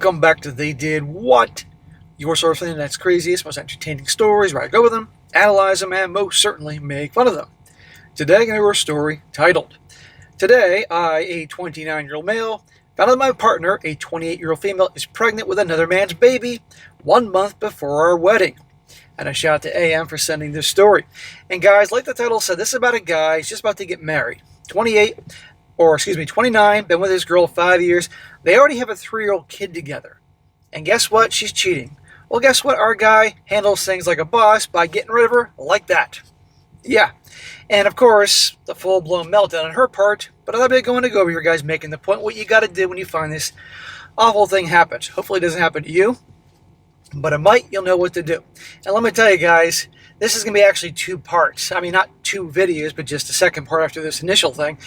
Welcome back to They Did What? Your source for the internet's craziest, most entertaining stories, where I go with them, analyze them, and most certainly make fun of them. Today I'm going to do a story titled, Today I, a 29-year-old male, found out my partner, a 28-year-old female, is pregnant with another man's baby 1 month before our wedding. And a shout out to AM for sending this story. And guys, like the title said, this is about a guy who's just about to get married. 29, been with his girl 5 years. They already have a 3-year-old kid together. And guess what? She's cheating. Well, guess what? Our guy handles things like a boss by getting rid of her like that. Yeah. And of course, the full-blown meltdown on her part. But I'm not going to go over here, guys, making the point what you got to do when you find this awful thing happens. Hopefully it doesn't happen to you. But it might. You'll know what to do. And let me tell you, guys, this is going to be actually 2 parts. I mean, not 2 videos, but just a second part after this initial thing.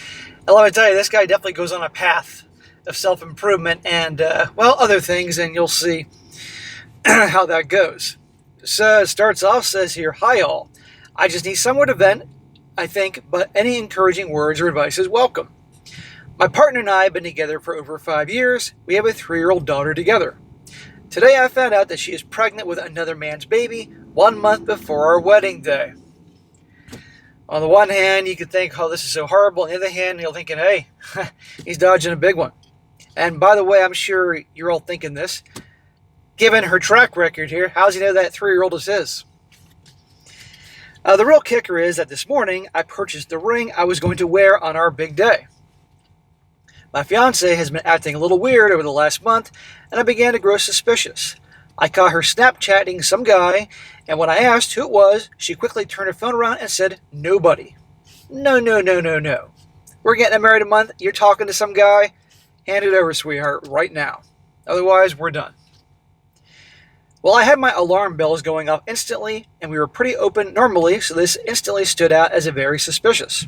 And let me tell you, this guy definitely goes on a path of self-improvement and, other things, and you'll see how that goes. So it starts off, says here, "Hi all. I just need somewhere to vent, I think, but any encouraging words or advice is welcome. My partner and I have been together for over 5 years. We have a 3-year-old daughter together. Today I found out that she is pregnant with another man's baby 1 month before our wedding day. On the one hand, you could think, oh, this is so horrible. On the other hand, you're thinking, hey, he's dodging a big one. And by the way, I'm sure you're all thinking this. Given her track record here, how does he know that 3-year-old is his? The real kicker is that this morning, I purchased the ring I was going to wear on our big day. My fiancée has been acting a little weird over the last month, and I began to grow suspicious. I caught her Snapchatting some guy, and when I asked who it was, she quickly turned her phone around and said, nobody. No. We're getting married a month, you're talking to some guy? Hand it over, sweetheart, right now. Otherwise, we're done. Well, I had my alarm bells going off instantly, and we were pretty open normally, so this instantly stood out as a very suspicious.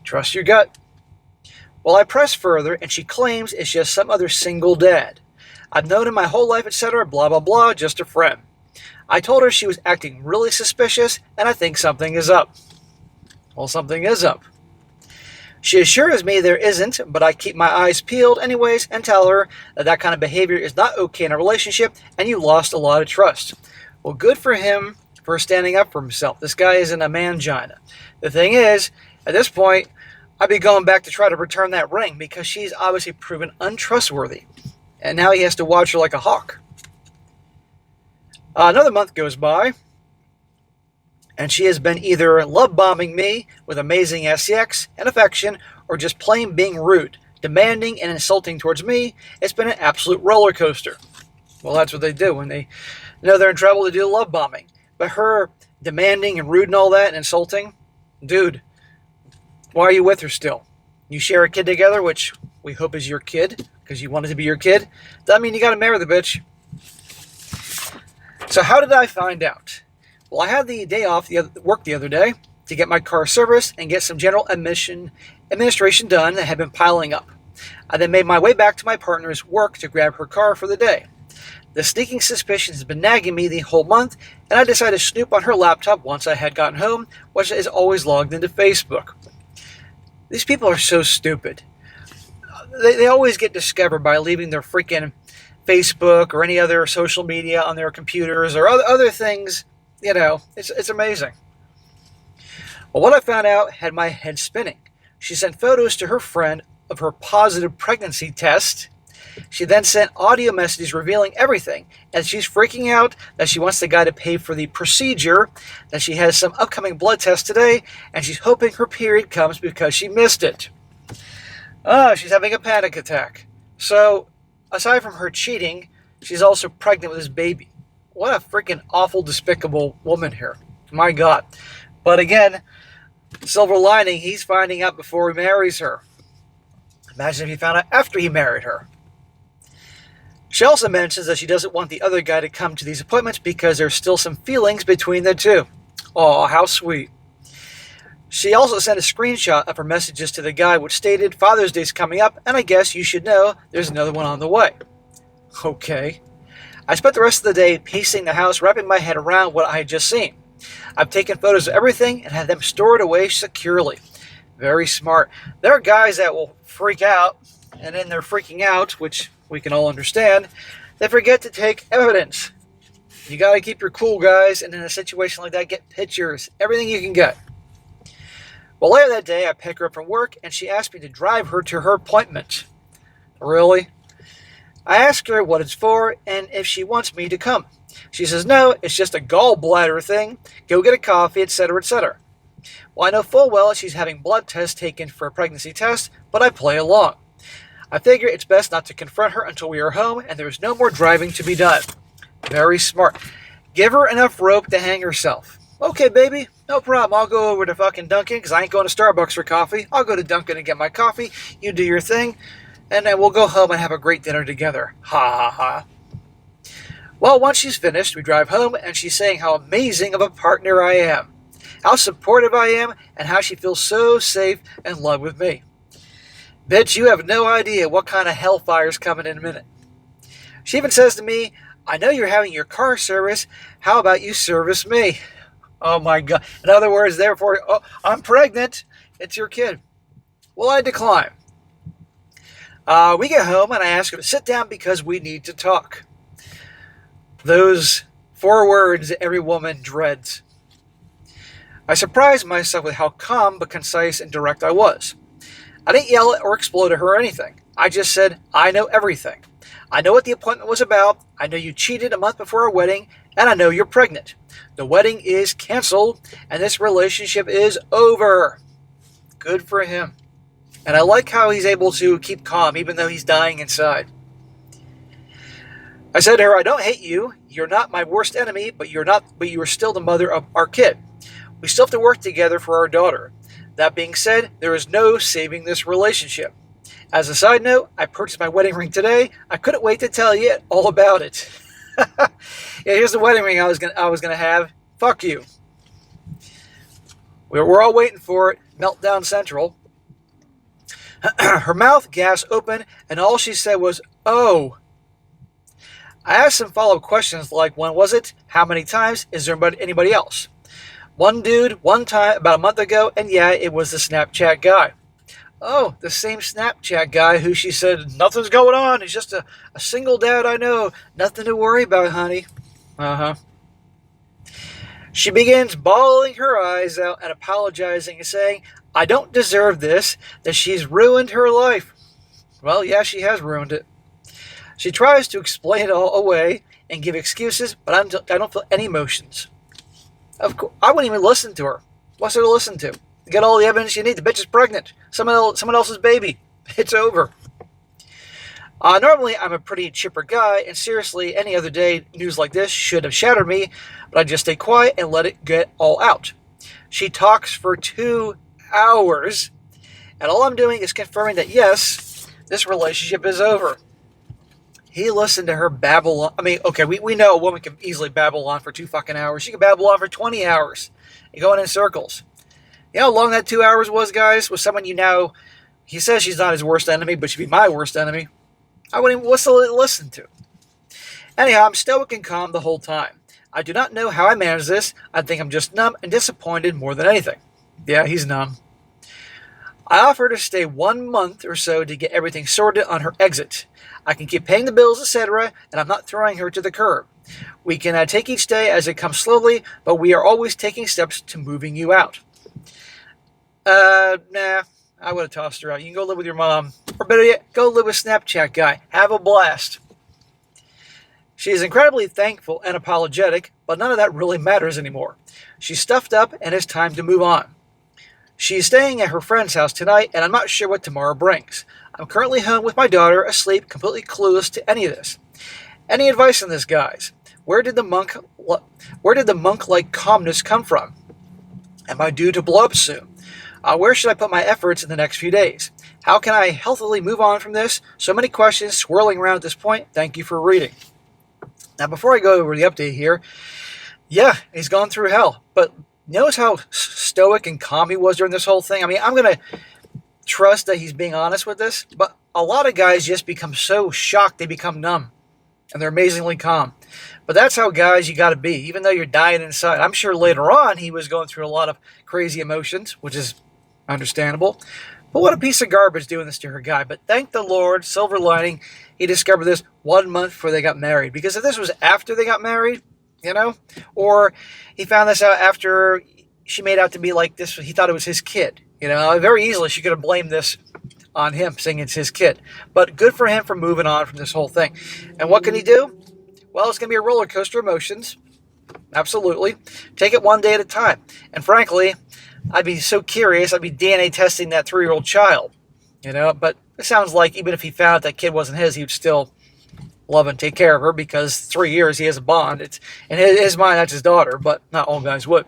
Trust your gut. Well, I pressed further, and she claims it's just some other single dad. I've known him my whole life, etc., blah, blah, blah, just a friend. I told her she was acting really suspicious, and I think something is up. Well, something is up. She assures me there isn't, but I keep my eyes peeled anyways and tell her that that kind of behavior is not okay in a relationship, and you lost a lot of trust. Well, good for him for standing up for himself. This guy isn't a mangina. The thing is, at this point, I'd be going back to try to return that ring because she's obviously proven untrustworthy. And now he has to watch her like a hawk. Another month goes by, and she has been either love-bombing me with amazing sex and affection, or just plain being rude, demanding and insulting towards me. It's been an absolute roller coaster. Well, that's what they do when they know they're in trouble. They do love bombing. But her demanding and rude and all that and insulting, dude, why are you with her still? You share a kid together, which we hope is your kid, because you want it to be your kid. Doesn't mean you got to marry the bitch. So how did I find out? Well, I had the day off work the other day to get my car serviced and get some general administration done that had been piling up. I then made my way back to my partner's work to grab her car for the day. The sneaking suspicion has been nagging me the whole month, and I decided to snoop on her laptop once I had gotten home, which is always logged into Facebook. These people are so stupid. They always get discovered by leaving their freaking Facebook or any other social media on their computers or other things. You know, it's amazing. Well, what I found out had my head spinning. She sent photos to her friend of her positive pregnancy test. She then sent audio messages revealing everything, and she's freaking out that she wants the guy to pay for the procedure, that she has some upcoming blood test today, and she's hoping her period comes because she missed it. She's having a panic attack. So, aside from her cheating, she's also pregnant with his baby. What a freaking awful, despicable woman here. My God. But again, silver lining, he's finding out before he marries her. Imagine if he found out after he married her. She also mentions that she doesn't want the other guy to come to these appointments because there's still some feelings between the two. Oh, how sweet. She also sent a screenshot of her messages to the guy which stated, Father's Day's coming up, and I guess you should know there's another one on the way. Okay. I spent the rest of the day pacing the house, wrapping my head around what I had just seen. I've taken photos of everything and had them stored away securely. Very smart. There are guys that will freak out, and then they're freaking out, which we can all understand. They forget to take evidence. You got to keep your cool, guys, and in a situation like that, get pictures, everything you can get. Well, later that day, I pick her up from work, and she asked me to drive her to her appointment. Really? I ask her what it's for and if she wants me to come. She says, no, it's just a gallbladder thing. Go get a coffee, etc., etc. Well, I know full well she's having blood tests taken for a pregnancy test, but I play along. I figure it's best not to confront her until we are home and there's no more driving to be done. Very smart. Give her enough rope to hang herself. Okay, baby, no problem. I'll go over to fucking Dunkin' because I ain't going to Starbucks for coffee. I'll go to Dunkin' and get my coffee. You do your thing, and then we'll go home and have a great dinner together. Ha ha ha. Well, once she's finished, we drive home, and she's saying how amazing of a partner I am, how supportive I am, and how she feels so safe and loved with me. Bitch, you have no idea what kind of hellfire's coming in a minute. She even says to me, I know you're having your car service. How about you service me? Oh my God. In other words, therefore, oh, I'm pregnant. It's your kid. Well, I decline. We get home and I ask her to sit down because we need to talk. Those 4 words every woman dreads. I surprised myself with how calm but concise and direct I was. I didn't yell at or explode at her or anything. I just said, I know everything. I know what the appointment was about. I know you cheated a month before our wedding, and I know you're pregnant. The wedding is canceled, and this relationship is over. Good for him. And I like how he's able to keep calm, even though he's dying inside. I said to her, I don't hate you. You're not my worst enemy, but you are still the mother of our kid. We still have to work together for our daughter. That being said, there is no saving this relationship. As a side note, I purchased my wedding ring today. I couldn't wait to tell you all about it. Yeah, here's the wedding ring I was gonna have. Fuck you. We're all waiting for it. Meltdown Central. Her mouth gasped open, and all she said was, "Oh." I asked some follow-up questions like, when was it? How many times? Is there anybody else? One dude, one time, about a month ago, and yeah, it was the Snapchat guy. Oh, the same Snapchat guy who she said, nothing's going on. He's just a single dad I know. Nothing to worry about, honey. Uh-huh. She begins bawling her eyes out and apologizing and saying, I don't deserve this, that she's ruined her life. Well, yeah, she has ruined it. She tries to explain it all away and give excuses, but I don't feel any emotions. Of course, I wouldn't even listen to her. What's there to listen to? You get all the evidence you need. The bitch is pregnant. Someone else's baby. It's over. Normally, I'm a pretty chipper guy, and seriously, any other day, news like this should have shattered me, but I just stay quiet and let it get all out. She talks for 2 hours, and all I'm doing is confirming that, yes, this relationship is over. He listened to her babble on. I mean, okay, we know a woman can easily babble on for 2 fucking hours. She can babble on for 20 hours. You're going in circles. You know how long that 2 hours was, guys? With someone you know, he says she's not his worst enemy, but she'd be my worst enemy. I wouldn't even listen to. Anyhow, I'm stoic and calm the whole time. I do not know how I manage this. I think I'm just numb and disappointed more than anything. Yeah, he's numb. I offer to stay 1 month or so to get everything sorted on her exit. I can keep paying the bills, etc., and I'm not throwing her to the curb. We can take each day as it comes slowly, but we are always taking steps to moving you out. Nah, I would have tossed her out. You can go live with your mom. Or better yet, go live with Snapchat guy. Have a blast. She is incredibly thankful and apologetic, but none of that really matters anymore. She's stuffed up and it's time to move on. She's staying at her friend's house tonight, and I'm not sure what tomorrow brings. I'm currently home with my daughter, asleep, completely clueless to any of this. Any advice on this, guys? Where did the monk-like calmness come from? Am I due to blow up soon? Where should I put my efforts in the next few days? How can I healthily move on from this? So many questions swirling around at this point. Thank you for reading. Now, before I go over the update here, yeah, he's gone through hell. But notice how stoic and calm he was during this whole thing? I mean, I'm going to trust that he's being honest with this, but a lot of guys just become so shocked they become numb, and they're amazingly calm. But that's how guys you got to be, even though you're dying inside. I'm sure later on he was going through a lot of crazy emotions, which is understandable. Well, what a piece of garbage doing this to her guy. But thank the Lord, silver lining, he discovered this 1 month before they got married. Because if this was after they got married, or he found this out after she made out to be like this, he thought it was his kid. Very easily she could have blamed this on him, saying it's his kid. But good for him for moving on from this whole thing. And what can he do? Well, it's going to be a roller coaster of emotions. Absolutely. Take it one day at a time. And frankly, I'd be so curious. I'd be DNA testing that 3-year-old child. But it sounds like even if he found out that kid wasn't his, he would still love and take care of her because 3 years he has a bond. It's in his mind that's his daughter, but not all guys would.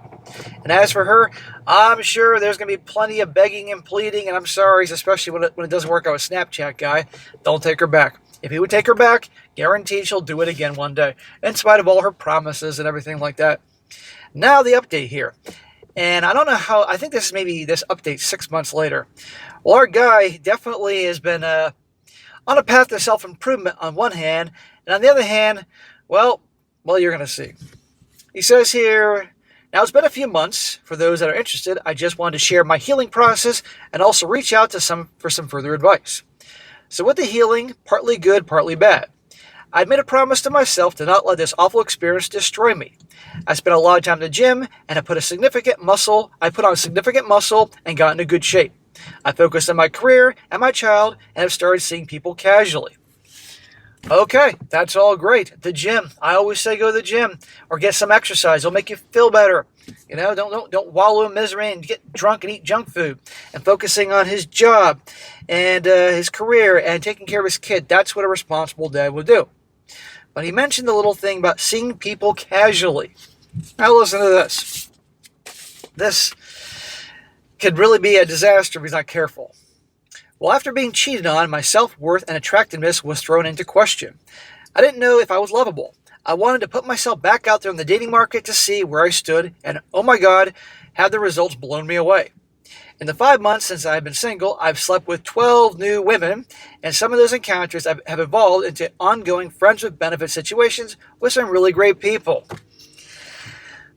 And as for her, I'm sure there's going to be plenty of begging and pleading and I'm sorry, especially when it doesn't work out with Snapchat guy. Don't take her back. If he would take her back, guaranteed she'll do it again one day, in spite of all her promises and everything like that. Now the update here. And I don't know how, I think this update 6 months later. Well, our guy definitely has been on a path to self-improvement on one hand, and on the other hand, well, you're going to see. He says here, now it's been a few months. For those that are interested, I just wanted to share my healing process and also reach out to for some further advice. So with the healing, partly good, partly bad. I made a promise to myself to not let this awful experience destroy me. I spent a lot of time in the gym, and I put on significant muscle and got into good shape. I focused on my career and my child and have started seeing people casually. Okay, that's all great. The gym. I always say go to the gym or get some exercise. It'll make you feel better. Don't wallow in misery and get drunk and eat junk food. And focusing on his job and his career and taking care of his kid. That's what a responsible dad would do. But he mentioned the little thing about seeing people casually. Now listen to this. This could really be a disaster if he's not careful. Well, after being cheated on, my self-worth and attractiveness was thrown into question. I didn't know if I was lovable. I wanted to put myself back out there in the dating market to see where I stood, and oh my God, have the results blown me away. In the 5 months since I've been single, I've slept with 12 new women, and some of those encounters have evolved into ongoing friends with benefit situations with some really great people.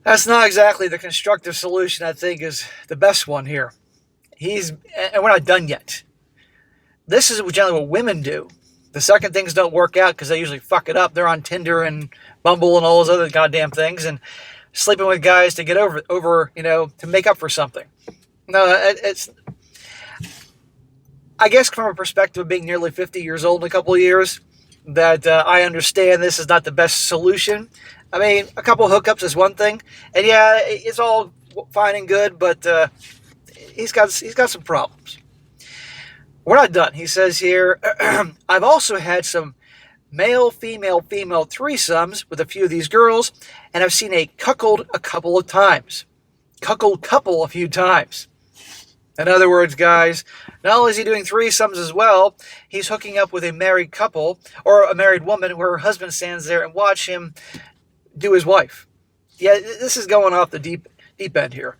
That's not exactly the constructive solution I think is the best one here. And we're not done yet. This is generally what women do. The second things don't work out because they usually fuck it up. They're on Tinder and Bumble and all those other goddamn things and sleeping with guys to get over, to make up for something. No, it's, I guess from a perspective of being nearly 50 years old in a couple of years, that I understand this is not the best solution. I mean, a couple of hookups is one thing, and yeah, it's all fine and good, but he's got some problems. We're not done. He says here, I've also had some male-female threesomes with a few of these girls, and I've seen a cuckold a couple of times. Cuckold couple a few times. In other words, guys, not only is he doing threesomes as well, he's hooking up with a married couple or a married woman where her husband stands there and watch him do his wife. Yeah, this is going off the deep end here.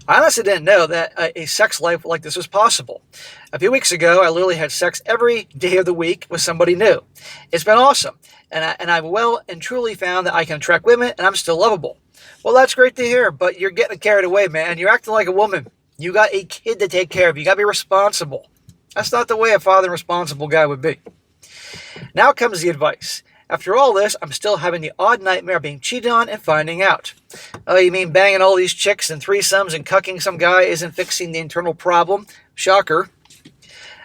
I honestly didn't know that a sex life like this was possible. A few weeks ago, I literally had sex every day of the week with somebody new. It's been awesome, and I've well and truly found that I can attract women, and I'm still lovable. Well, that's great to hear, but you're getting carried away, man. You're acting like a woman. You got a kid to take care of. You got to be responsible. That's not the way a father and responsible guy would be. Now comes the advice. After all this, I'm still having the odd nightmare of being cheated on and finding out. Oh, you mean banging all these chicks and threesomes and cucking some guy isn't fixing the internal problem? Shocker.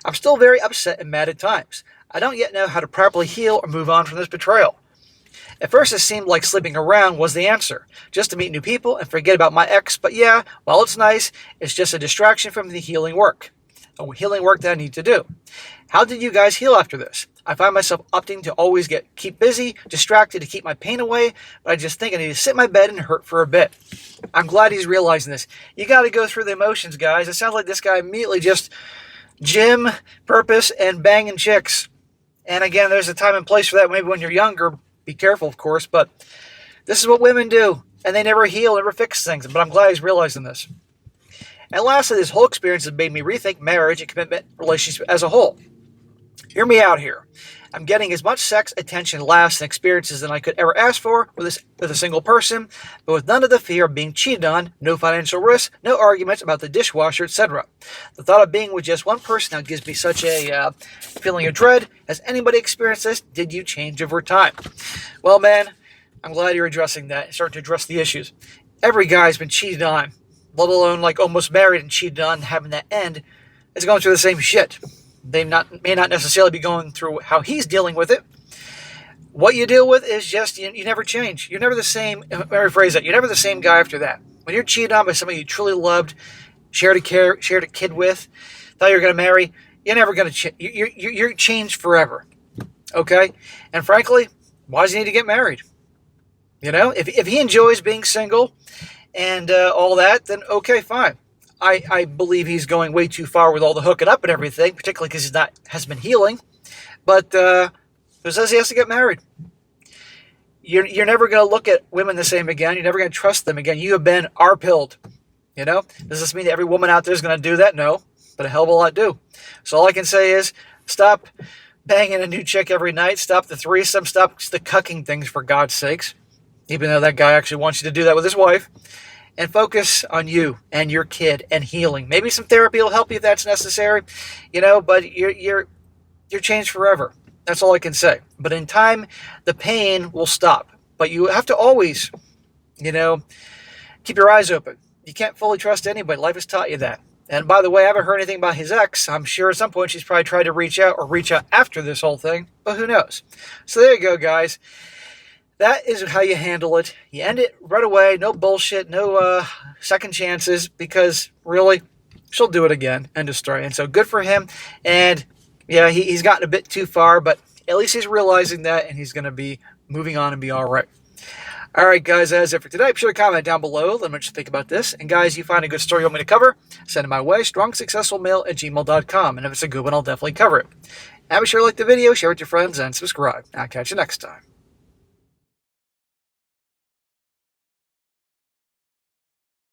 I'm still very upset and mad at times. I don't yet know how to properly heal or move on from this betrayal. At first it seemed like sleeping around was the answer, just to meet new people and forget about my ex, but yeah, while it's nice, it's just a distraction from the healing work that I need to do. How did you guys heal after this? I find myself opting to always keep busy, distracted to keep my pain away, but I just think I need to sit in my bed and hurt for a bit. I'm glad he's realizing this. You got to go through the emotions, guys. It sounds like this guy immediately just gym, purpose, and banging chicks. And again, there's a time and place for that. Maybe when you're younger, be careful, of course, but this is what women do, and they never heal, never fix things, but I'm glad he's realizing this. And lastly, this whole experience has made me rethink marriage and commitment relationships as a whole. Hear me out here. I'm getting as much sex, attention, laughs, and experiences than I could ever ask for with a single person, but with none of the fear of being cheated on, no financial risk, no arguments about the dishwasher, etc. The thought of being with just one person now gives me such a feeling of dread. Has anybody experienced this? Did you change over time? Well, man, I'm glad you're addressing that and starting to address the issues. Every guy's been cheated on, let alone like almost married and cheated on, having that end, is going through the same shit. They may not necessarily be going through how he's dealing with it. What you deal with is just, you never change. You're never the same, let me rephrase that, you're never the same guy after that. When you're cheated on by somebody you truly loved, shared a kid with, thought you were going to marry, you're never going to change. You're changed forever. Okay? And frankly, why does he need to get married? You know, if he enjoys being single and all that, then okay, fine. I believe he's going way too far with all the hooking up and everything, particularly because hasn't been healing. But who says he has to get married? You're never going to look at women the same again. You're never going to trust them again. You have been R-pilled. You know? Does this mean that every woman out there is going to do that? No. But a hell of a lot do. So all I can say is stop banging a new chick every night. Stop the threesome. Stop the cucking things, for God's sakes. Even though that guy actually wants you to do that with his wife. And focus on you and your kid and healing. Maybe some therapy will help you if that's necessary, you know, but you're changed forever. That's all I can say. But in time, the pain will stop. But you have to always, you know, keep your eyes open. You can't fully trust anybody. Life has taught you that. And by the way, I haven't heard anything about his ex. I'm sure at some point she's probably tried to reach out after this whole thing. But who knows? So there you go, guys. That is how you handle it. You end it right away. No bullshit. No second chances. Because really, she'll do it again. End of story. And so good for him. And yeah, he's gotten a bit too far. But at least he's realizing that. And he's going to be moving on and be all right. All right, guys. That's it for today. Be sure to comment down below. Let me know what you think about this. And guys, you find a good story you want me to cover, send it my way. strongsuccessfulmale@gmail.com. And if it's a good one, I'll definitely cover it. And be sure to like the video, share it with your friends, and subscribe. I'll catch you next time.